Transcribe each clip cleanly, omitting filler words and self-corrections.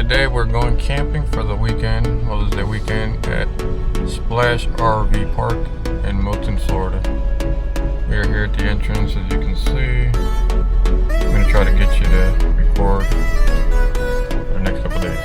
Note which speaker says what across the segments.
Speaker 1: Today we're going camping for the weekend, Mother's Day weekend, at Splash RV Park in Milton, Florida. We are here at the entrance, as you can see. I'm going to try to get you to record for the next couple days.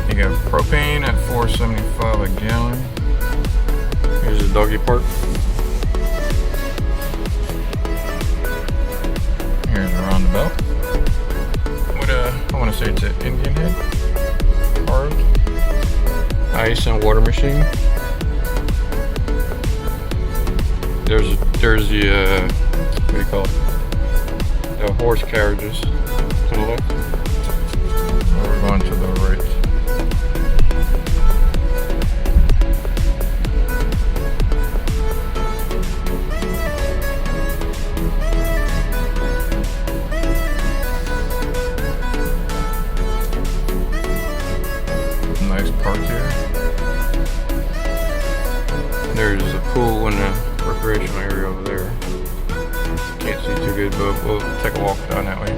Speaker 1: You got propane at $4.75 a gallon. Here's the doggy park. Here's a roundabout. What I want to say it's an Indian head carved. Ice and water machine. There's the what do you call it? The horse carriages to the left. We're going to the right. Nice park here. There's a pool in the recreational area over there. Can't see too good, but we'll take a walk down that way.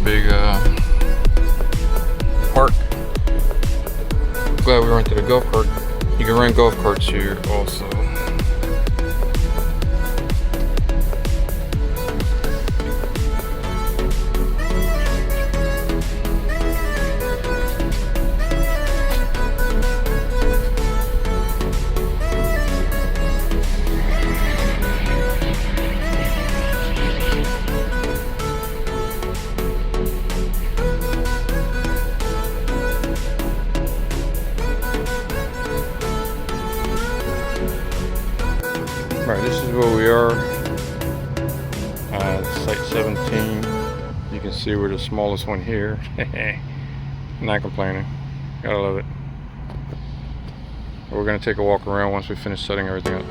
Speaker 1: Big park. Glad we went to the golf cart. You can rent golf carts here also. Alright, this is where we are, site 17. You can see we're the smallest one here. Not complaining, gotta love it. We're gonna take a walk around once we finish setting everything up.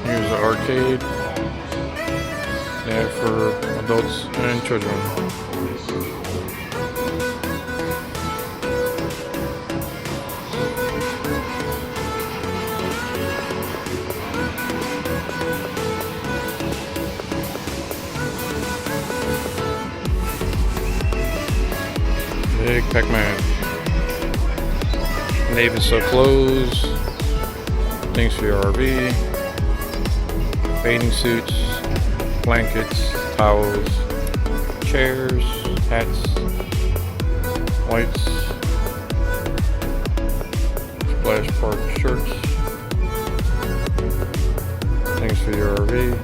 Speaker 1: Here's the arcade. Yeah, for adults and children. Big Pac-Man. Navy so clothes. Things for your RV. Bathing suits, blankets, towels, chairs, hats, lights, Splash Park shirts, things for your RV.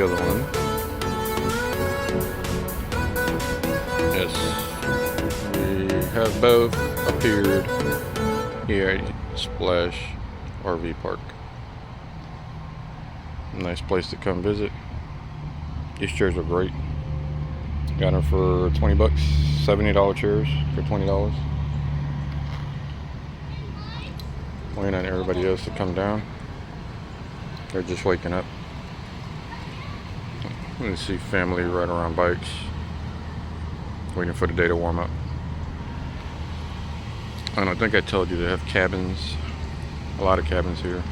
Speaker 1: the other one. Yes, we have both appeared here at Splash RV Park. Nice place to come visit. These chairs are great. Got them for 20 bucks, $70 chairs for $20. Waiting on everybody else to come down. They're just waking up. You can see family right around bikes, waiting for the day to warm up. And I think I told you they have cabins, a lot of cabins here.